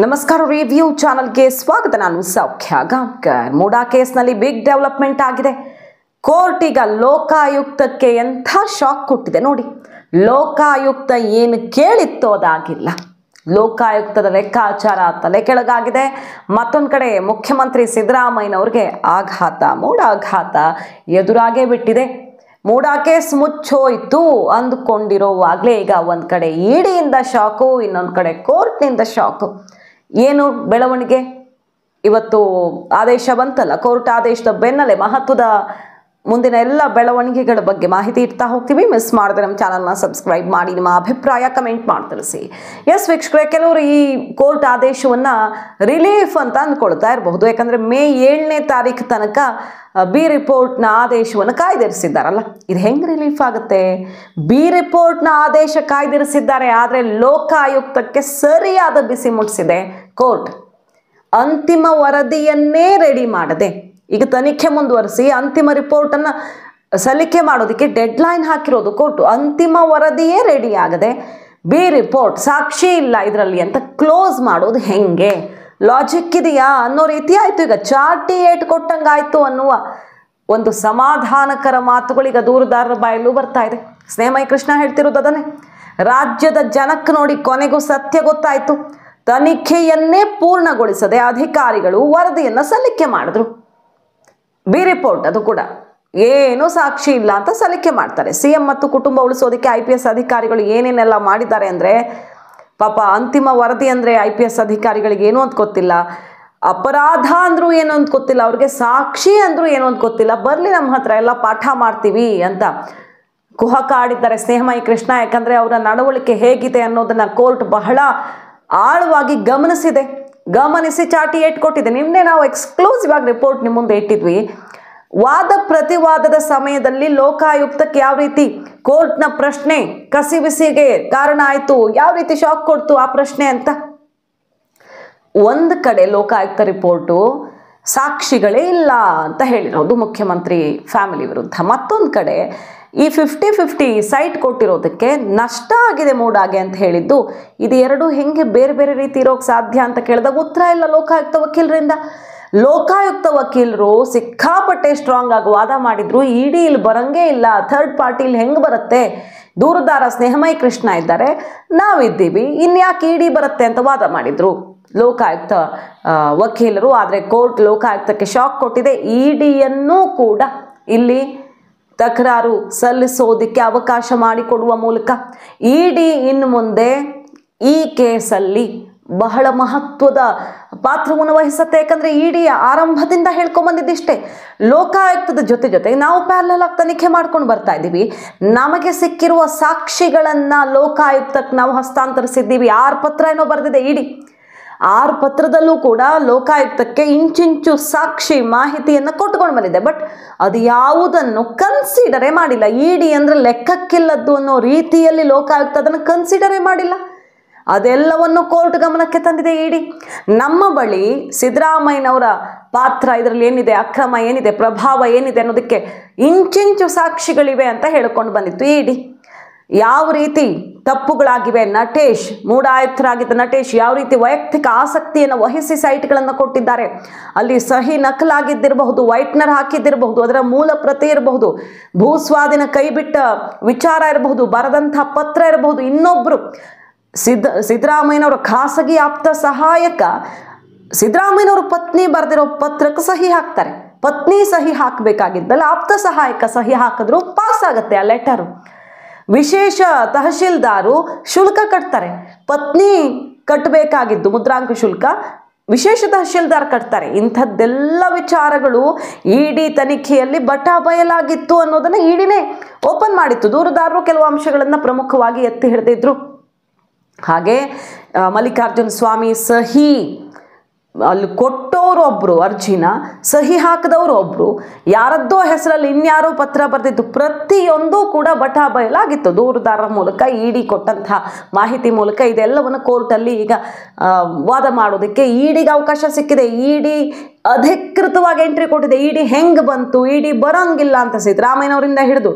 ನಮಸ್ಕಾರ ರಿವ್ಯೂ ಚಾನಲ್ಗೆ ಸ್ವಾಗತ. ನಾನು ಸೌಖ್ಯ ಗಾಂವ್ಕರ್. ಮೂಡಾ ಕೇಸ್ನಲ್ಲಿ ಬಿಗ್ ಡೆವಲಪ್ಮೆಂಟ್ ಆಗಿದೆ. ಕೋರ್ಟ್ ಈಗ ಲೋಕಾಯುಕ್ತಕ್ಕೆ ಎಂಥ ಶಾಕ್ ಕೊಟ್ಟಿದೆ ನೋಡಿ. ಲೋಕಾಯುಕ್ತ ಏನು ಕೇಳಿತ್ತೋ ಅದಾಗಿಲ್ಲ. ಲೋಕಾಯುಕ್ತದ ಲೆಕ್ಕಾಚಾರ ತಲೆ ಕೆಳಗಾಗಿದೆ. ಮತ್ತೊಂದು ಕಡೆ ಮುಖ್ಯಮಂತ್ರಿ ಸಿದ್ದರಾಮಯ್ಯನವ್ರಿಗೆ ಆಘಾತ, ಮೂಡಾಘಾತ ಎದುರಾಗೇ ಬಿಟ್ಟಿದೆ. ಮೂಡಾ ಕೇಸ್ ಮುಚ್ಚೋಯ್ತು ಅಂದ್ಕೊಂಡಿರೋವಾಗಲೇ ಈಗ ಒಂದು ಕಡೆ ಇಡಿಯಿಂದ ಶಾಕು, ಇನ್ನೊಂದು ಕಡೆ ಕೋರ್ಟ್ನಿಂದ ಶಾಕು. ಏನು ಬೆಳವಣಿಗೆ? ಇವತ್ತು ಆದೇಶ ಬಂತಲ್ಲ, ಕೋರ್ಟ್ ಆದೇಶದ ಬೆನ್ನಲ್ಲೇ ಮಹತ್ವದ ಮುಂದಿನ ಎಲ್ಲ ಬೆಳವಣಿಗೆಗಳ ಬಗ್ಗೆ ಮಾಹಿತಿ ಇಡ್ತಾ ಹೋಗ್ತೀವಿ. ಮಿಸ್ ಮಾಡಿದ್ರೆ ನಮ್ಮ ಚಾನಲ್ನ ಸಬ್ಸ್ಕ್ರೈಬ್ ಮಾಡಿ, ನಿಮ್ಮ ಅಭಿಪ್ರಾಯ ಕಮೆಂಟ್ ಮಾಡಿ ತಿಳಿಸಿ. ಎಸ್ ವೀಕ್ಷಕರೇ, ಕೆಲವರು ಈ ಕೋರ್ಟ್ ಆದೇಶವನ್ನು ರಿಲೀಫ್ ಅಂತ ಅಂದ್ಕೊಳ್ತಾ ಇರಬಹುದು. ಯಾಕಂದರೆ ಮೇ 7ನೇ ತಾರೀಕು ತನಕ ಬಿ ರಿಪೋರ್ಟ್ನ ಆದೇಶವನ್ನು ಕಾಯ್ದಿರಿಸಿದ್ದಾರಲ್ಲ, ಇದು ಹೆಂಗೆ ರಿಲೀಫ್ ಆಗುತ್ತೆ? ಬಿ ರಿಪೋರ್ಟ್ನ ಆದೇಶ ಕಾಯ್ದಿರಿಸಿದ್ದಾರೆ, ಆದರೆ ಲೋಕಾಯುಕ್ತಕ್ಕೆ ಸರಿಯಾದ ಬಿಸಿ ಮುಟ್ಟಿಸಿದೆ ಕೋರ್ಟ್. ಅಂತಿಮ ವರದಿಯನ್ನೇ ರೆಡಿ ಮಾಡದೆ ಈಗ ತನಿಖೆ ಮುಂದುವರಿಸಿ ಅಂತಿಮ ರಿಪೋರ್ಟನ್ನು ಸಲ್ಲಿಕೆ ಮಾಡೋದಕ್ಕೆ ಡೆಡ್ಲೈನ್ ಹಾಕಿರೋದು ಕೋರ್ಟು. ಅಂತಿಮ ವರದಿಯೇ ರೆಡಿ ಆಗದೆ ಬಿ ರಿಪೋರ್ಟ್, ಸಾಕ್ಷಿ ಇಲ್ಲ ಇದರಲ್ಲಿ ಅಂತ ಕ್ಲೋಸ್ ಮಾಡೋದು ಹೆಂಗೆ? ಲಾಜಿಕ್ ಇದೆಯಾ ಅನ್ನೋ ರೀತಿ ಆಯಿತು. ಈಗ ಚಾಟಿ ಏಟ್ ಕೊಟ್ಟಂಗಾಯ್ತು ಅನ್ನುವ ಒಂದು ಸಮಾಧಾನಕರ ಮಾತುಗಳೀಗ ದೂರುದಾರರ ಬಾಯಲ್ಲೂ ಬರ್ತಾ ಇದೆ. ಸ್ನೇಹಮಯಿ ಕೃಷ್ಣ ಹೇಳ್ತಿರೋದು ಅದನ್ನೇ. ರಾಜ್ಯದ ಜನಕ್ಕೆ ನೋಡಿ ಕೊನೆಗೂ ಸತ್ಯ ಗೊತ್ತಾಯಿತು. ತನಿಖೆಯನ್ನೇ ಪೂರ್ಣಗೊಳಿಸದೆ ಅಧಿಕಾರಿಗಳು ವರದಿಯನ್ನು ಸಲ್ಲಿಕೆ ಮಾಡಿದ್ರು. ಬಿ ರಿಪೋರ್ಟ್ ಅದು ಕೂಡ ಏನು ಸಾಕ್ಷಿ ಇಲ್ಲ ಅಂತ ಸಲ್ಲಿಕೆ ಮಾಡ್ತಾರೆ. CM ಮತ್ತು ಕುಟುಂಬ ಉಳಿಸೋದಕ್ಕೆ IPS ಅಧಿಕಾರಿಗಳು ಏನೇನೆಲ್ಲ ಮಾಡಿದ್ದಾರೆ ಅಂದರೆ, ಪಾಪ ಅಂತಿಮ ವರದಿ ಅಂದರೆ IPS ಅಧಿಕಾರಿಗಳಿಗೆ ಏನು ಅಂತ ಗೊತ್ತಿಲ್ಲ, ಅಪರಾಧ ಅಂದ್ರೂ ಏನು ಅಂತ ಗೊತ್ತಿಲ್ಲ, ಅವ್ರಿಗೆ ಸಾಕ್ಷಿ ಅಂದ್ರೂ ಏನು ಅಂತ ಗೊತ್ತಿಲ್ಲ. ಬರಲಿ ನಮ್ಮ ಹತ್ರ ಎಲ್ಲ ಪಾಠ ಮಾಡ್ತೀವಿ ಅಂತ ಕುಹಕ ಆಡಿದ್ದಾರೆ ಸ್ನೇಹಮಯಿ ಕೃಷ್ಣ. ಯಾಕಂದರೆ ಅವರ ನಡವಳಿಕೆ ಹೇಗಿದೆ ಅನ್ನೋದನ್ನು ಕೋರ್ಟ್ ಬಹಳ ಆಳವಾಗಿ ಗಮನಿಸಿ ಚಾಟಿ ಏಟ್ ಕೊಟ್ಟಿದೆ. ನಿನ್ನೆ ನಾವು ಎಕ್ಸ್ಕ್ಲೂಸಿವ್ ಆಗಿ ರಿಪೋರ್ಟ್ ನಿಮ್ಮ ಮುಂದೆ ಇಟ್ಟಿದ್ವಿ. ವಾದ ಪ್ರತಿವಾದದ ಸಮಯದಲ್ಲಿ ಲೋಕಾಯುಕ್ತಕ್ಕೆ ಯಾವ ರೀತಿ ಕೋರ್ಟ್ನ ಪ್ರಶ್ನೆ ಕಸಿವಿಸಿಗೆ ಕಾರಣ ಆಯಿತು, ಯಾವ ರೀತಿ ಶಾಕ್ ಕೊಡ್ತು ಆ ಪ್ರಶ್ನೆ ಅಂತ. ಒಂದು ಕಡೆ ಲೋಕಾಯುಕ್ತ ರಿಪೋರ್ಟು ಸಾಕ್ಷಿಗಳೇ ಇಲ್ಲ ಅಂತ ಹೇಳಿರೋದು ಮುಖ್ಯಮಂತ್ರಿ ಫ್ಯಾಮಿಲಿ ವಿರುದ್ಧ, ಮತ್ತೊಂದು ಕಡೆ ಈ 50-50 ಸೈಟ್ ಕೊಟ್ಟಿರೋದಕ್ಕೆ ನಷ್ಟ ಆಗಿದೆ ಮೂಡಾಗೆ ಅಂತ ಹೇಳಿದ್ದು. ಇದು ಎರಡು ಹೆಂಗೆ ಬೇರೆ ಬೇರೆ ರೀತಿ ಇರೋಕ್ಕೆ ಸಾಧ್ಯ ಅಂತ ಕೇಳಿದಾಗ ಉತ್ತರ ಇಲ್ಲ ಲೋಕಾಯುಕ್ತ ವಕೀಲರಿಂದ. ಲೋಕಾಯುಕ್ತ ವಕೀಲರು ಸಿಕ್ಕಾಪಟ್ಟೆ ಸ್ಟ್ರಾಂಗ್ ಆಗಿ ವಾದ ಮಾಡಿದ್ರು. ಇಡಿ ಇಲ್ಲಿ ಬರಂಗೇ ಇಲ್ಲ, ಥರ್ಡ್ ಪಾರ್ಟಿ ಇಲ್ಲಿ ಹೆಂಗೆ ಬರುತ್ತೆ? ದೂರುದಾರ ಸ್ನೇಹಮಯಿ ಕೃಷ್ಣ ಇದ್ದಾರೆ, ನಾವಿದ್ದೀವಿ, ಇನ್ಯಾಕೆ ಇಡಿ ಬರುತ್ತೆ ಅಂತ ವಾದ ಮಾಡಿದ್ರು ಲೋಕಾಯುಕ್ತ ವಕೀಲರು. ಆದರೆ ಕೋರ್ಟ್ ಲೋಕಾಯುಕ್ತಕ್ಕೆ ಶಾಕ್ ಕೊಟ್ಟಿದೆ. ಇಡಿಯನ್ನು ಕೂಡ ಇಲ್ಲಿ ತಕರಾರು ಸಲ್ಲಿಸೋದಕ್ಕೆ ಅವಕಾಶ ಮಾಡಿಕೊಡುವ ಮೂಲಕ ಇಡಿ ಇನ್ನು ಮುಂದೆ ಈ ಕೇಸಲ್ಲಿ ಬಹಳ ಮಹತ್ವದ ಪಾತ್ರವನ್ನು ವಹಿಸುತ್ತೆ. ಯಾಕಂದರೆ ಇಡಿ ಆರಂಭದಿಂದ ಹೇಳ್ಕೊಂಬಂದಿದ್ದಿಷ್ಟೇ, ಲೋಕಾಯುಕ್ತದ ಜೊತೆಗೆ ನಾವು ಪ್ಯಾರಲಲ್ ಆಗಿ ತನಿಖೆ ಮಾಡ್ಕೊಂಡು ಬರ್ತಾ ಇದ್ದೀವಿ. ನಮಗೆ ಸಿಕ್ಕಿರುವ ಸಾಕ್ಷಿಗಳನ್ನು ಲೋಕಾಯುಕ್ತಕ್ಕೆ ನಾವು ಹಸ್ತಾಂತರಿಸಿದ್ದೀವಿ. 6 ಪತ್ರ ಏನೋ ಬರೆದಿದೆ ಇಡಿ. 6 ಪತ್ರದಲ್ಲೂ ಕೂಡ ಲೋಕಾಯುಕ್ತಕ್ಕೆ ಇಂಚಿಂಚು ಸಾಕ್ಷಿ ಮಾಹಿತಿಯನ್ನು ಕೊಟ್ಕೊಂಡು ಬಂದಿದೆ. ಬಟ್ ಅದು ಯಾವುದನ್ನು ಕನ್ಸಿಡರೇ ಮಾಡಿಲ್ಲ. ಇಡಿ ಅಂದರೆ ಲೆಕ್ಕಕ್ಕಿಲ್ಲದ್ದು ಅನ್ನೋ ರೀತಿಯಲ್ಲಿ ಲೋಕಾಯುಕ್ತ ಅದನ್ನು ಕನ್ಸಿಡರೇ ಮಾಡಿಲ್ಲ. ಅದೆಲ್ಲವನ್ನು ಕೋರ್ಟ್ ಗಮನಕ್ಕೆ ತಂದಿದೆ ಇಡಿ. ನಮ್ಮ ಬಳಿ ಸಿದ್ದರಾಮಯ್ಯನವರ ಪಾತ್ರ ಇದರಲ್ಲಿ ಏನಿದೆ, ಅಕ್ರಮ ಏನಿದೆ, ಪ್ರಭಾವ ಏನಿದೆ ಅನ್ನೋದಕ್ಕೆ ಇಂಚಿಂಚು ಸಾಕ್ಷಿಗಳಿವೆ ಅಂತ ಹೇಳ್ಕೊಂಡು ಬಂದಿತ್ತು ಇಡಿ. ಯಾವ ರೀತಿ ತಪ್ಪುಗಳಾಗಿವೆ, ನಟೇಶ್ ಮೂಡಾಯುಕ್ತರಾಗಿದ್ದ ನಟೇಶ್ ಯಾವ ರೀತಿ ವೈಯಕ್ತಿಕ ಆಸಕ್ತಿಯನ್ನು ವಹಿಸಿ ಸೈಟ್ಗಳನ್ನು ಕೊಟ್ಟಿದ್ದಾರೆ, ಅಲ್ಲಿ ಸಹಿ ನಕಲಾಗಿದ್ದಿರಬಹುದು, ವೈಟ್ನರ್ ಹಾಕಿದ್ದಿರಬಹುದು, ಅದರ ಮೂಲ ಪ್ರತಿ ಇರಬಹುದು, ಭೂಸ್ವಾಧೀನ ಕೈಬಿಟ್ಟ ವಿಚಾರ ಇರಬಹುದು, ಬರೆದಂಥ ಪತ್ರ ಇರಬಹುದು, ಇನ್ನೊಬ್ಬರು ಸಿದ್ದರಾಮಯ್ಯನವರ ಖಾಸಗಿ ಆಪ್ತ ಸಹಾಯಕ ಸಿದ್ದರಾಮಯ್ಯನವ್ರ ಪತ್ನಿ ಬರೆದಿರೋ ಪತ್ರಕ್ಕೆ ಸಹಿ ಹಾಕ್ತಾರೆ. ಪತ್ನಿ ಸಹಿ ಹಾಕಬೇಕಾಗಿದ್ದಲ್ಲ, ಆಪ್ತ ಸಹಾಯಕ ಸಹಿ ಹಾಕಿದ್ರು ಪಾಸ್ ಆಗುತ್ತೆ ಆ ಲೆಟರು. ವಿಶೇಷ ತಹಶೀಲ್ದಾರು ಶುಲ್ಕ ಕಟ್ತಾರೆ, ಪತ್ನಿ ಕಟ್ಟಬೇಕಾಗಿದ್ದು ಮುದ್ರಾಂಕ ಶುಲ್ಕ ವಿಶೇಷ ತಹಶೀಲ್ದಾರ್ ಕಟ್ತಾರೆ. ಇಂಥದ್ದೆಲ್ಲ ವಿಚಾರಗಳು ಇಡಿ ತನಿಖೆಯಲ್ಲಿ ಬಯಲಾಗಿತ್ತು ಅನ್ನೋದನ್ನು ಇಡಿನೇ ಓಪನ್ ಮಾಡಿತ್ತು. ದೂರುದಾರರು ಕೆಲವು ಅಂಶಗಳನ್ನು ಪ್ರಮುಖವಾಗಿ ಎತ್ತಿ ಹಿಡಿದಿದ್ರು. ಹಾಗೆ ಮಲ್ಲಿಕಾರ್ಜುನ ಸ್ವಾಮಿ ಸಹಿ ಅಲ್ಲಿ ಕೊಟ್ಟವರು ಒಬ್ಬರು, ಅರ್ಜಿನ ಸಹಿ ಹಾಕಿದವರು ಒಬ್ಬರು, ಯಾರದ್ದೋ ಹೆಸರಲ್ಲಿ ಇನ್ಯಾರೋ ಪತ್ರ ಬರೆದಿದ್ದು, ಪ್ರತಿಯೊಂದು ಕೂಡ ಬಯಲಾಗಿತ್ತು ದೂರುದಾರರ ಮೂಲಕ. ಇಡಿ ಕೊಟ್ಟಂಥ ಮಾಹಿತಿ ಮೂಲಕ ಇದೆಲ್ಲವನ್ನು ಕೋರ್ಟಲ್ಲಿ ಈಗ ವಾದ ಮಾಡೋದಕ್ಕೆ ಇಡಿಗೆ ಅವಕಾಶ ಸಿಕ್ಕಿದೆ. ಇಡಿ ಅಧಿಕೃತವಾಗಿ ಎಂಟ್ರಿ ಕೊಟ್ಟಿದೆ. ಇಡಿ ಹೆಂಗ್ ಬಂತು, ಇಡಿ ಬರೋಂಗಿಲ್ಲ ಅಂತ ಸಿದ್ದರಾಮಯ್ಯನವರಿಂದ ಹಿಡಿದು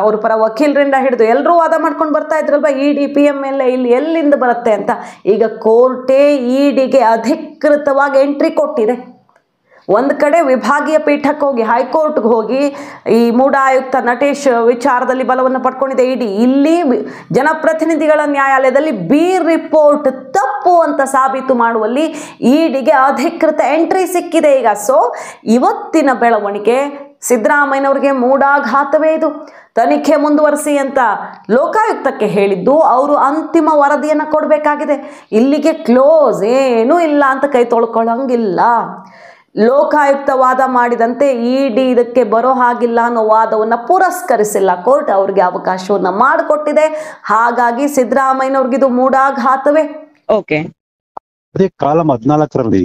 ಅವ್ರ ಪರ ವಕೀಲರಿಂದ ಹಿಡಿದು ಎಲ್ಲರೂ ವಾದ ಮಾಡ್ಕೊಂಡು ಬರ್ತಾ ಇದ್ರಲ್ವ, ಇಡಿ PMLA ಇಲ್ಲಿ ಎಲ್ಲಿಂದ ಬರುತ್ತೆ ಅಂತ. ಈಗ ಕೋರ್ಟೇ ಇಡಿಗೆ ಅಧಿಕೃತವಾಗಿ ಎಂಟ್ರಿ ಕೊಟ್ಟಿದೆ. ಒಂದು ಕಡೆ ವಿಭಾಗೀಯ ಪೀಠಕ್ಕೆ ಹೋಗಿ, ಹೈಕೋರ್ಟ್ಗೆ ಹೋಗಿ ಈ ಮೂಡ ಆಯುಕ್ತ ನಟೇಶ್ ವಿಚಾರದಲ್ಲಿ ಬಲವನ್ನು ಪಡ್ಕೊಂಡಿದೆ ಇಡಿ. ಇಲ್ಲಿ ಜನಪ್ರತಿನಿಧಿಗಳ ನ್ಯಾಯಾಲಯದಲ್ಲಿ ಬಿ ರಿಪೋರ್ಟ್ ತಪ್ಪು ಅಂತ ಸಾಬೀತು ಮಾಡುವಲ್ಲಿ ಇಡಿಗೆ ಅಧಿಕೃತ ಎಂಟ್ರಿ ಸಿಕ್ಕಿದೆ ಈಗ. ಸೊ ಇವತ್ತಿನ ಬೆಳವಣಿಗೆ ಸಿದ್ದರಾಮಯ್ಯನವ್ರಿಗೆ ಮೂಡಾಘಾತವೇ ಇದು. ತನಿಖೆ ಮುಂದುವರಿಸಿ ಅಂತ ಲೋಕಾಯುಕ್ತಕ್ಕೆ ಹೇಳಿದ್ದು, ಅವರು ಅಂತಿಮ ವರದಿಯನ್ನು ಕೊಡಬೇಕಾಗಿದೆ. ಇಲ್ಲಿಗೆ ಕ್ಲೋಸ್, ಏನೂ ಇಲ್ಲ ಅಂತ ಕೈ ತೊಳ್ಕೊಳ್ಳೋಂಗಿಲ್ಲ. ಲೋಕಾಯುಕ್ತ ವಾದ ಮಾಡಿದಂತೆ ಇಡಿ ಇದಕ್ಕೆ ಬರೋ ಹಾಗಿಲ್ಲ ಅನ್ನೋ ವಾದವನ್ನು ಪುರಸ್ಕರಿಸಿಲ್ಲ ಕೋರ್ಟ್, ಅವ್ರಿಗೆ ಅವಕಾಶವನ್ನು ಮಾಡಿಕೊಟ್ಟಿದೆ. ಹಾಗಾಗಿ ಸಿದ್ದರಾಮಯ್ಯನವ್ರಿಗಿದು ಮೂಡಾಘಾತವೇ. ಓಕೆ, ಅದೇ ಕಾಲಂ 14ರಲ್ಲಿ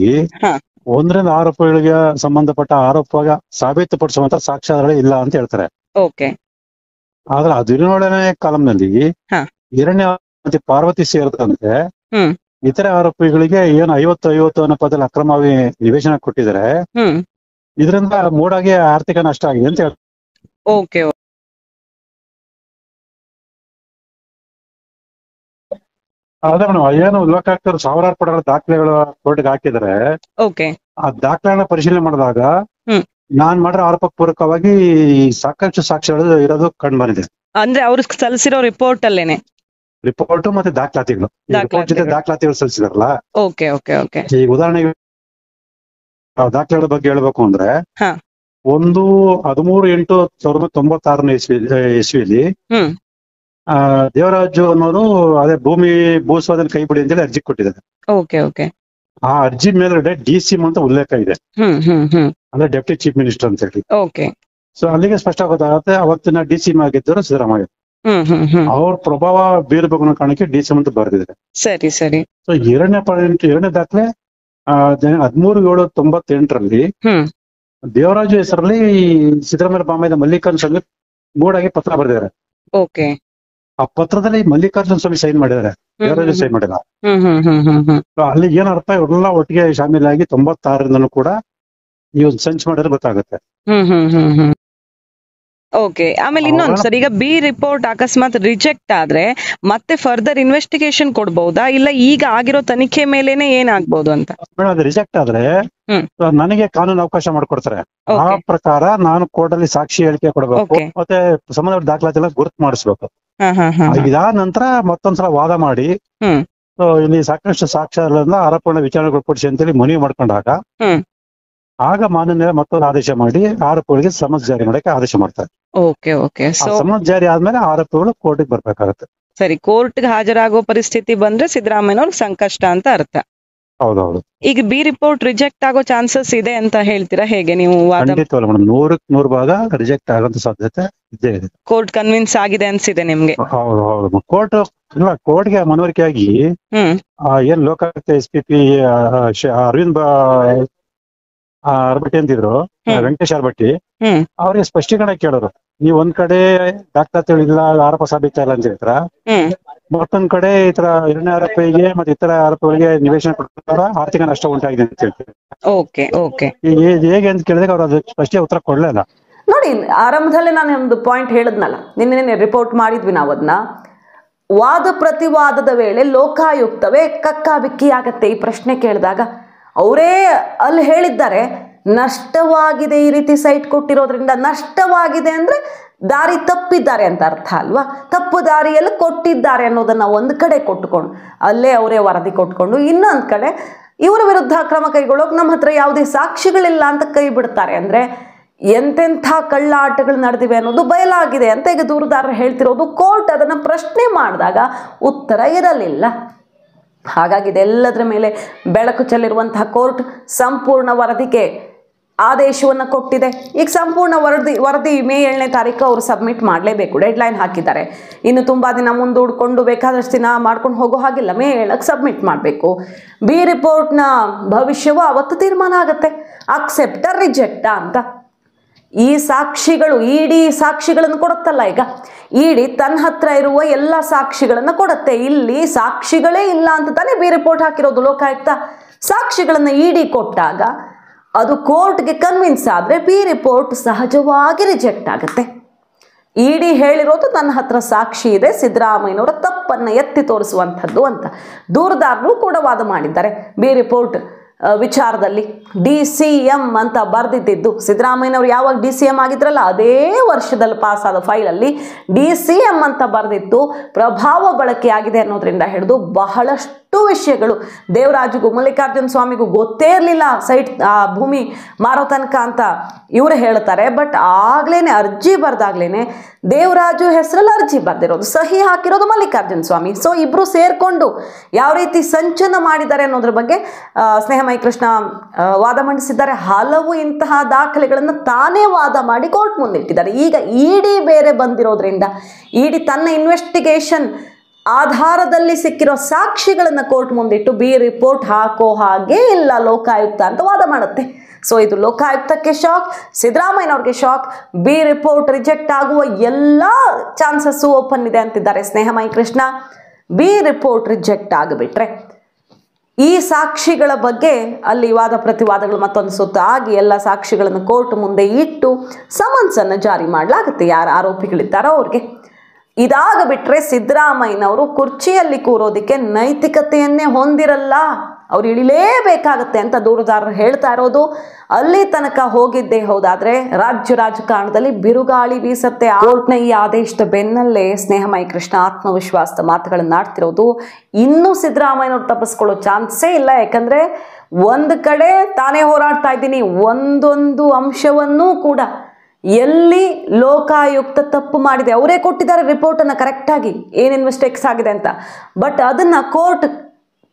ಒಂದರಿಂದ ಆರೋಪಗಳಿಗೆ ಸಂಬಂಧಪಟ್ಟ ಆರೋಪ ಸಾಬೀತುಪಡಿಸುವಂತ ಸಾಕ್ಷ್ಯಾಧಾರ ಇಲ್ಲ ಅಂತ ಹೇಳ್ತಾರೆ. ಓಕೆ, ಆದ್ರೆ 17ನೇ ಕಾಲಂನಲ್ಲಿ ಎರಡನೇ ಪಾರ್ವತಿ ಸೇರಿದಂತೆ ಇತರೆ ಆರೋಪಿಗಳಿಗೆ ಏನು 50-50 ಅನ್ನೋ ಪದದಲ್ಲಿ ಅಕ್ರಮವಾಗಿ ನಿವೇಶನ ಕೊಟ್ಟಿದ್ದಾರೆ. ಇದರಿಂದ ಮೂಡಾಗೆ ಆರ್ಥಿಕ ನಷ್ಟ ಆಗಿದೆ ಅಂತ ಹೇಳ್ತಾರೆ. ಓಕೆ, ಅದೇ ಮೇಡಮ್, ಏನು ಲೋಕಾಯುಕ್ತರು ಸಾವಿರಾರು ಪಡಗಳ ದಾಖಲೆಗಳು ಕೋರ್ಟ್ಗೆ ಹಾಕಿದರೆ, ಆ ದಾಖಲೆಗಳನ್ನ ಪರಿಶೀಲನೆ ಮಾಡಿದಾಗ ನಾನ್ ಮಾಡಿರೋ ಆರೋಪ ಪೂರಕವಾಗಿ ಸಾಕಷ್ಟು ಸಾಕ್ಷ್ಯಗಳು ಇರೋದು ಕಂಡು ಬಂದಿದೆ. ಅಂದ್ರೆ ಅವ್ರು ಸಲ್ಲಿಸಿರೋ ರಿಪೋರ್ಟ್ ಅಲ್ಲೇನೆ ರಿಪೋರ್ಟ್ ಮತ್ತೆ ದಾಖಲಾತಿಗಳು, ರಿಪೋರ್ಟ್ ಜೊತೆ ದಾಖಲಾತಿಗಳು ಸಲ್ಲಿಸಿದಾರಲ್ಲ. ಈ ಉದಾಹರಣೆಗೆ ದಾಖಲೆಗಳ ಬಗ್ಗೆ ಹೇಳ್ಬೇಕು ಅಂದ್ರೆ, ಒಂದು 13/8/1996 ಇಸ್ವಿಯಲ್ಲಿ ದೇವರಾಜು ಅನ್ನೋರು ಅದೇ ಭೂಸ್ವಾಧೀನ ಕೈ ಬಿಡಿ ಅಂತೇಳಿ ಅರ್ಜಿ ಕೊಟ್ಟಿದ್ದಾರೆ. ಆ ಅರ್ಜಿ ಮೇಲ್ಗಡೆ DC ಅಂತ ಉಲ್ಲೇಖ ಇದೆ, ಅಂದ್ರೆ ಡೆಪ್ಟಿ ಚೀಫ್ ಮಿನಿಸ್ಟರ್ ಅಂತ ಹೇಳಿ. ಸೊ ಅಲ್ಲಿಗೆ ಸ್ಪಷ್ಟ ಗೊತ್ತಾಗುತ್ತೆ ಅವತ್ತಿನ DC ಆಗಿದ್ದರು ಸಿದ್ದರಾಮಯ್ಯ. ಅವ್ರ ಪ್ರಭಾವ ಬೀರಬೇಕು ಅನ್ನೋ ಕಾರಣಕ್ಕೆ DC ಅಂತ ಬರೆದಿದೆ. ಸರಿ ಸರಿ. ಸೊ ಎರಡನೇ ದಾಖಲೆ 13/7/98ರಲ್ಲಿ ದೇವರಾಜು ಹೆಸರಲ್ಲಿ ಸಿದ್ದರಾಮಯ್ಯ ಬಾಮೈದ ಮಲ್ಲಿಕಾರ್ಜುನ ಸ್ವಾಮಿ ಮೂಡಾಗಿ ಪತ್ರ ಬರೆದಿದ್ದಾರೆ. ಆ ಪತ್ರದಲ್ಲಿ ಮಲ್ಲಿಕಾರ್ಜುನ ಸ್ವಾಮಿ ಸೈನ್ ಮಾಡಿದ್ದಾರೆ, ದೇವರಾಜು ಸೈನ್ ಮಾಡಿಲ್ಲ. ಅಲ್ಲಿ ಏನರ್ಥ, ಇವರೆಲ್ಲ ಒಟ್ಟಿಗೆ ಶಾಮೀಲಾಗಿ 96ರಿಂದನೂ ಕೂಡ ಈ ಒಂದು ಸಂಚ್ ಮಾಡಿದ್ರೆ ಗೊತ್ತಾಗುತ್ತೆ. ಓಕೆ, ಆಮೇಲೆ ಇನ್ನೊಂದು ಸರ್, ಈಗ ಬಿ ರಿಪೋರ್ಟ್ ಅಕಸ್ಮಾತ್ ರಿಜೆಕ್ಟ್ ಆದ್ರೆ ಮತ್ತೆ ಫರ್ದರ್ ಇನ್ವೆಸ್ಟಿಗೇಷನ್ ಕೊಡ್ಬಹುದಾ, ಇಲ್ಲ ಈಗ ಆಗಿರೋ ತನಿಖೆ ಮೇಲೆನೆ ಏನಾಗ್ಬಹುದು ಅಂತ? ಮೇಡಮ್, ಅದು ರಿಜೆಕ್ಟ್ ಆದ್ರೆ ನನಗೆ ಕಾನೂನು ಅವಕಾಶ ಮಾಡ್ಕೊಡ್ತಾರೆ. ಆ ಪ್ರಕಾರ ನಾನು ಕೋರ್ಟ್ ಅಲ್ಲಿ ಸಾಕ್ಷಿ ಹೇಳಿಕೆ ಕೊಡಬೇಕು, ಮತ್ತೆ ಸಂಬಂಧಪಟ್ಟ ದಾಖಲಾತಿ ಎಲ್ಲ ಗುರುತು ಮಾಡಿಸ್ಬೇಕು. ಇದಾದ ನಂತರ ಮತ್ತೊಂದ್ಸಲ ವಾದ ಮಾಡಿ ಇಲ್ಲಿ ಸಾಕಷ್ಟು ಸಾಕ್ಷ್ಯಗಳಿಂದ ಆರೋಪಗಳನ್ನ ವಿಚಾರಣೆಗೊಳಪಡಿಸಿ ಅಂತೇಳಿ ಮನವಿ ಮಾಡ್ಕೊಂಡಾಗ ಆಗ ಮಾನ್ಯ ಮತ್ತೊಂದು ಆದೇಶ ಮಾಡಿ ಆರೋಪಿಗಳಿಗೆ ಸಮನ್ಸ್ ಜಾರಿ ಮಾಡಕ್ಕೆ ಆದೇಶ ಮಾಡ್ತಾರೆ. ಸಮನ್ಸ್ ಜಾರಿ ಆದ್ಮೇಲೆ ಆರೋಪಿಗಳು ಕೋರ್ಟ್ಗೆ ಬರ್ಬೇಕಾಗತ್ತೆ. ಸರಿ, ಕೋರ್ಟ್ಗೆ ಹಾಜರಾಗೋ ಪರಿಸ್ಥಿತಿ ಬಂದ್ರೆ ಸಿದ್ದರಾಮಯ್ಯನವ್ರಿಗೆ ಸಂಕಷ್ಟ ಅಂತ ಅರ್ಥ. ಹೌದೌದು. ಈಗ ಬಿ ರಿಪೋರ್ಟ್ ರಿಜೆಕ್ಟ್ ಆಗೋ ಚಾನ್ಸಸ್ ಇದೆ ಅಂತ ಹೇಳ್ತೀರಾ, ಹೇಗೆ ನೀವು? ಖಂಡಿತವಲ್ಲ ಮೇಡಮ್, 100% ಭಾಗ ರಿಜೆಕ್ಟ್ ಆಗೋ ಸಾಧ್ಯತೆ ಇದ್ದೇ ಇದೆ. ಕೋರ್ಟ್ ಕನ್ವಿನ್ಸ್ ಆಗಿದೆ ಅನ್ಸಿದೆ ನಿಮ್ಗೆ? ಹೌದು ಹೌದು. ಕೋರ್ಟ್ಗೆ ಮನವರಿಕೆ ಆಗಿ ಏನ್ ಲೋಕಾಯುಕ್ತ SPP ಅರವಿಂದ್ ಅರ್ಬಟ್ಟಿ ಅಂತಿದ್ರು, ವೆಂಕಟೇಶ್ ಅರ್ಬಟ್ಟಿ, ಅವ್ರಿಗೆ ಸ್ಪಷ್ಟೀಕರಣ ಕೇಳೋರು. ನೀವ್ ಒಂದ್ ಕಡೆ ದಾಖಲಾತಿಗಳು ಇಲ್ಲ, ಆರೋಪ ಸಾಬೀತ ಇಲ್ಲ ಅಂತ ಹೇಳ್ತಾರ, ಮತ್ತೊಂದ್ ಕಡೆ ಈ ತರ ಎರಡನೇ ಆರೋಪಿಗೆ ಮತ್ತೆ ಇತರ ಆರೋಪಿಗಳಿಗೆ ನಿವೇಶನ ಕೊಡ್ತಾರ, ಆರ್ಥಿಕ ನಷ್ಟ ಉಂಟಾಗಿದೆ ಅಂತ ಹೇಳ್ತಾರೆ. ಹೇಗೆ ಅಂತ ಕೇಳಿದಾಗ ಅವ್ರು ಅದು ಸ್ಪಷ್ಟ ಉತ್ತರ ಕೊಡ್ಲಿಲ್ಲ. ನೋಡಿ, ಆರಂಭದಲ್ಲೇ ನಾನು ಒಂದು ಪಾಯಿಂಟ್ ಹೇಳಿದ್ನಲ್ಲ, ನಿನ್ನೆ ರಿಪೋರ್ಟ್ ಮಾಡಿದ್ವಿ ನಾವು ಅದನ್ನ. ವಾದ ಪ್ರತಿವಾದದ ವೇಳೆ ಲೋಕಾಯುಕ್ತವೇ ಕಕ್ಕಾಬಿಕ್ಕಿ ಆಗತ್ತೆ ಈ ಪ್ರಶ್ನೆ ಕೇಳಿದಾಗ. ಅವರೇ ಅಲ್ಲಿ ಹೇಳಿದ್ದಾರೆ, ನಷ್ಟವಾಗಿದೆ, ಈ ರೀತಿ ಸೈಟ್ ಕೊಟ್ಟಿರೋದ್ರಿಂದ ನಷ್ಟವಾಗಿದೆ ಅಂದ್ರೆ ದಾರಿ ತಪ್ಪಿದ್ದಾರೆ ಅಂತ ಅರ್ಥ ಅಲ್ವಾ. ತಪ್ಪು ದಾರಿಯಲ್ಲಿ ಕೊಟ್ಟಿದ್ದಾರೆ ಅನ್ನೋದನ್ನ ಒಂದು ಕಡೆ ಕೊಟ್ಟುಕೊಂಡು ಅಲ್ಲೇ ಅವರೇ ವರದಿ ಕೊಟ್ಕೊಂಡು, ಇನ್ನೊಂದು ಕಡೆ ಇವರ ವಿರುದ್ಧ ಕ್ರಮ ಕೈಗೊಳ್ಳೋಕೆ ನಮ್ಮ ಹತ್ರ ಯಾವುದೇ ಸಾಕ್ಷಿಗಳಿಲ್ಲ ಅಂತ ಕೈ ಬಿಡ್ತಾರೆ. ಅಂದ್ರೆ ಎಂತೆಂಥ ಕಳ್ಳಾಟಗಳು ನಡೆದಿವೆ ಅನ್ನೋದು ಬಯಲಾಗಿದೆ ಅಂತ ಈಗ ದೂರುದಾರರು ಹೇಳ್ತಿರೋದು. ಕೋರ್ಟ್ ಅದನ್ನ ಪ್ರಶ್ನೆ ಮಾಡಿದಾಗ ಉತ್ತರ ಇರಲಿಲ್ಲ. ಹಾಗಾಗಿ ಇದೆಲ್ಲದರ ಮೇಲೆ ಬೆಳಕು ಚೆಲ್ಲಿರುವಂತಹ ಕೋರ್ಟ್ ಸಂಪೂರ್ಣ ವರದಿಗೆ ಆದೇಶವನ್ನು ಕೊಟ್ಟಿದೆ. ಈಗ ಸಂಪೂರ್ಣ ವರದಿ ಮೇ 7ನೇ ತಾರೀಕು ಅವರು ಸಬ್ಮಿಟ್ ಮಾಡಲೇಬೇಕು, ಡೆಡ್ಲೈನ್ ಹಾಕಿದ್ದಾರೆ. ಇನ್ನು ತುಂಬ ದಿನ ಮುಂದೂಡ್ಕೊಂಡು ಬೇಕಾದಷ್ಟು ದಿನ ಮಾಡ್ಕೊಂಡು ಹೋಗೋ ಹಾಗಿಲ್ಲ, ಮೇ 7ಕ್ಕೆ ಸಬ್ಮಿಟ್ ಮಾಡಬೇಕು. ಬಿ ರಿಪೋರ್ಟ್ನ ಭವಿಷ್ಯವು ಅವತ್ತು ತೀರ್ಮಾನ ಆಗುತ್ತೆ, ಅಕ್ಸೆಪ್ಟಾ ರಿಜೆಕ್ಟಾ ಅಂತ. ಈ ಸಾಕ್ಷಿಗಳು, ಇಡಿ ಸಾಕ್ಷಿಗಳನ್ನು ಕೊಡುತ್ತಲ್ಲ, ಈಗ ಇಡಿ ತನ್ನ ಹತ್ರ ಇರುವ ಎಲ್ಲ ಸಾಕ್ಷಿಗಳನ್ನು ಕೊಡುತ್ತೆ. ಇಲ್ಲಿ ಸಾಕ್ಷಿಗಳೇ ಇಲ್ಲ ಅಂತ ತಾನೇ ಬಿ ರಿಪೋರ್ಟ್ ಹಾಕಿರೋದು ಲೋಕಾಯುಕ್ತ. ಸಾಕ್ಷಿಗಳನ್ನು ಇಡಿ ಕೊಟ್ಟಾಗ ಅದು ಕೋರ್ಟ್ಗೆ ಕನ್ವಿನ್ಸ್ ಆದರೆ ಬಿ ರಿಪೋರ್ಟ್ ಸಹಜವಾಗಿ ರಿಜೆಕ್ಟ್ ಆಗುತ್ತೆ. ಇಡಿ ಹೇಳಿರೋದು ನನ್ನ ಹತ್ರ ಸಾಕ್ಷಿ ಇದೆ, ಸಿದ್ದರಾಮಯ್ಯನವರ ತಪ್ಪನ್ನು ಎತ್ತಿ ತೋರಿಸುವಂಥದ್ದು ಅಂತ. ದೂರದಾರರು ಕೂಡ ವಾದ ಮಾಡಿದ್ದಾರೆ. ಬಿ ರಿಪೋರ್ಟ್ ವಿಚಾರದಲ್ಲಿ DCM ಅಂತ ಬರೆದಿದ್ದು, ಸಿದ್ದರಾಮಯ್ಯನವರು ಯಾವಾಗ DCM ಆಗಿದ್ರಲ್ಲ ಅದೇ ವರ್ಷದಲ್ಲಿ ಪಾಸ್ ಆದ ಫೈಲಲ್ಲಿ DCM ಅಂತ ಬರೆದಿತ್ತು. ಪ್ರಭಾವ ಬಳಕೆ ಆಗಿದೆ ಅನ್ನೋದ್ರಿಂದ ಹಿಡಿದು ಬಹಳಷ್ಟು ವಿಷಯಗಳು ದೇವರಾಜುಗೂ ಮಲ್ಲಿಕಾರ್ಜುನ ಸ್ವಾಮಿಗೂ ಗೊತ್ತೇ ಇರಲಿಲ್ಲ ಸೈಟ್ ಭೂಮಿ ಮಾರೋ ತನಕ ಅಂತ ಇವರು ಹೇಳ್ತಾರೆ. ಬಟ್ ಆಗ್ಲೇನೆ ಅರ್ಜಿ ಬರ್ದಾಗ್ಲೇನೆ ದೇವರಾಜು ಹೆಸರಲ್ಲಿ ಅರ್ಜಿ ಬರ್ದಿರೋದು, ಸಹಿ ಹಾಕಿರೋದು ಮಲ್ಲಿಕಾರ್ಜುನ ಸ್ವಾಮಿ. ಸೊ ಇಬ್ರು ಸೇರ್ಕೊಂಡು ಯಾವ ರೀತಿ ಸಂಚನ ಮಾಡಿದ್ದಾರೆ ಅನ್ನೋದ್ರ ಬಗ್ಗೆ ಸ್ನೇಹಮಯಿ ಕೃಷ್ಣ ವಾದ ಮಂಡಿಸಿದ್ದಾರೆ. ಹಲವು ಇಂತಹ ದಾಖಲೆಗಳನ್ನು ತಾನೇ ವಾದ ಮಾಡಿ ಕೋರ್ಟ್ ಮುಂದಿಟ್ಟಿದ್ದಾರೆ. ಈಗ ಇಡಿ ಬೇರೆ ಬಂದಿರೋದ್ರಿಂದ ಇಡಿ ತನ್ನ ಇನ್ವೆಸ್ಟಿಗೇಷನ್ ಆಧಾರದಲ್ಲಿ ಸಿಕ್ಕಿರೋ ಸಾಕ್ಷಿಗಳನ್ನು ಕೋರ್ಟ್ ಮುಂದಿಟ್ಟು ಬಿ ರಿಪೋರ್ಟ್ ಹಾಕೋ ಹಾಗೆ ಇಲ್ಲ ಲೋಕಾಯುಕ್ತ ಅಂತ ವಾದ ಮಾಡುತ್ತೆ. ಸೊ ಇದು ಲೋಕಾಯುಕ್ತಕ್ಕೆ ಶಾಕ್, ಸಿದ್ದರಾಮಯ್ಯನವ್ರಿಗೆ ಶಾಕ್. ಬಿ ರಿಪೋರ್ಟ್ ರಿಜೆಕ್ಟ್ ಆಗುವ ಎಲ್ಲ ಚಾನ್ಸಸ್ಸು ಓಪನ್ ಇದೆ ಅಂತಿದ್ದಾರೆ Snehamayi Krishna. B report reject ಆಗಿಬಿಟ್ರೆ ಈ ಸಾಕ್ಷಿಗಳ ಬಗ್ಗೆ ಅಲ್ಲಿ ವಾದ ಪ್ರತಿವಾದಗಳು ಮತ್ತೊಂದು ಸುತ್ತ ಆಗಿ ಎಲ್ಲ ಸಾಕ್ಷಿಗಳನ್ನು ಕೋರ್ಟ್ ಮುಂದೆ ಇಟ್ಟು ಸಮನ್ಸನ್ನು ಜಾರಿ ಮಾಡಲಾಗುತ್ತೆ ಯಾರು ಆರೋಪಿಗಳಿದ್ದಾರೋ ಅವ್ರಿಗೆ. ಇದಾಗ ಬಿಟ್ಟರೆ ಸಿದ್ದರಾಮಯ್ಯನವರು ಕುರ್ಚಿಯಲ್ಲಿ ಕೂರೋದಕ್ಕೆ ನೈತಿಕತೆಯನ್ನೇ ಹೊಂದಿರಲ್ಲ, ಅವ್ರು ಇಳಿಲೇಬೇಕಾಗತ್ತೆ ಅಂತ ದೂರುದಾರರು ಹೇಳ್ತಾ ಇರೋದು. ಅಲ್ಲಿ ತನಕ ಹೋಗಿದ್ದೇ ಹೌದಾದ್ರೆ ರಾಜ್ಯ ರಾಜಕಾರಣದಲ್ಲಿ ಬಿರುಗಾಳಿ ಬೀಸತ್ತೆ. ಕೋರ್ಟ್ನ ಈ ಆದೇಶದ ಬೆನ್ನಲ್ಲೇ ಸ್ನೇಹಮಯಿ ಕೃಷ್ಣ ಆತ್ಮವಿಶ್ವಾಸದ ಮಾತುಗಳನ್ನು ಆಡ್ತಿರೋದು. ಇನ್ನೂ ಸಿದ್ದರಾಮಯ್ಯನವ್ರು ತಪ್ಪಿಸ್ಕೊಳ್ಳೋ ಚಾನ್ಸೇ ಇಲ್ಲ. ಯಾಕಂದ್ರೆ ಒಂದು ಕಡೆ ತಾನೇ ಹೋರಾಡ್ತಾ ಇದ್ದೀನಿ, ಒಂದೊಂದು ಅಂಶವನ್ನೂ ಕೂಡ ಎಲ್ಲಿ ಲೋಕಾಯುಕ್ತ ತಪ್ಪು ಮಾಡಿದೆ, ಅವರೇ ಕೊಟ್ಟಿದ್ದಾರೆ ರಿಪೋರ್ಟನ್ನು ಕರೆಕ್ಟಾಗಿ ಏನೇನು ಮಿಸ್ಟೇಕ್ಸ್ ಆಗಿದೆ ಅಂತ. ಬಟ್ ಅದನ್ನು ಕೋರ್ಟ್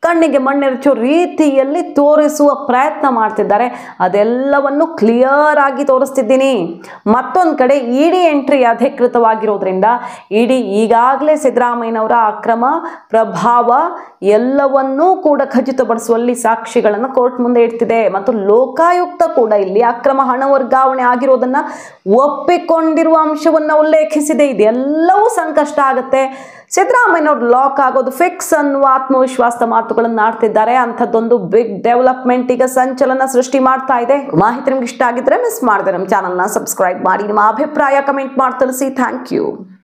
ಕಣ್ಣಿಗೆ ಮಣ್ಣೆರಚೋ ರೀತಿಯಲ್ಲಿ ತೋರಿಸುವ ಪ್ರಯತ್ನ ಮಾಡ್ತಿದ್ದಾರೆ. ಅದೆಲ್ಲವನ್ನು ಕ್ಲಿಯರ್ ಆಗಿ ತೋರಿಸ್ತಿದ್ದೀನಿ. ಮತ್ತೊಂದು ಕಡೆ ಇಡಿ ಎಂಟ್ರಿ ಅಧಿಕೃತವಾಗಿರೋದ್ರಿಂದ ಇಡಿ ಈಗಾಗಲೇ ಸಿದ್ದರಾಮಯ್ಯನವರ ಅಕ್ರಮ ಪ್ರಭಾವ ಎಲ್ಲವನ್ನೂ ಕೂಡ ಖಚಿತಪಡಿಸುವಲ್ಲಿ ಸಾಕ್ಷಿಗಳನ್ನು ಕೋರ್ಟ್ ಮುಂದೆ ಇಡ್ತಿದೆ. ಮತ್ತು ಲೋಕಾಯುಕ್ತ ಕೂಡ ಇಲ್ಲಿ ಅಕ್ರಮ ಹಣ ವರ್ಗಾವಣೆ ಆಗಿರೋದನ್ನ ಒಪ್ಪಿಕೊಂಡಿರುವ ಅಂಶವನ್ನು ಉಲ್ಲೇಖಿಸಿದೆ. ಇದೆಲ್ಲವೂ ಸಂಕಷ್ಟ ಆಗುತ್ತೆ. ಸಿದ್ದರಾಮಯ್ಯನವ್ರು ಲಾಕ್ ಆಗೋದು ಫಿಕ್ಸ್ ಅನ್ನುವ ಆತ್ಮವಿಶ್ವಾಸದ ಮಾತುಗಳನ್ನು ಆಡ್ತಿದ್ದಾರೆ. ಅಂಥದ್ದೊಂದು ಬಿಗ್ ಡೆವಲಪ್ಮೆಂಟ್ ಈಗ ಸಂಚಲನ ಸೃಷ್ಟಿ ಮಾಡ್ತಾ ಇದೆ. ಮಾಹಿತಿ ನಿಮ್ಗೆ ಇಷ್ಟ ಆಗಿದ್ರೆ ಮಿಸ್ ಮಾಡಿದ್ರೆ ನಮ್ಮ ಚಾನಲ್ನ ಸಬ್ಸ್ಕ್ರೈಬ್ ಮಾಡಿ, ನಿಮ್ಮ ಅಭಿಪ್ರಾಯ ಕಮೆಂಟ್ ಮಾಡಿ ತಿಳಿಸಿ. Thank you.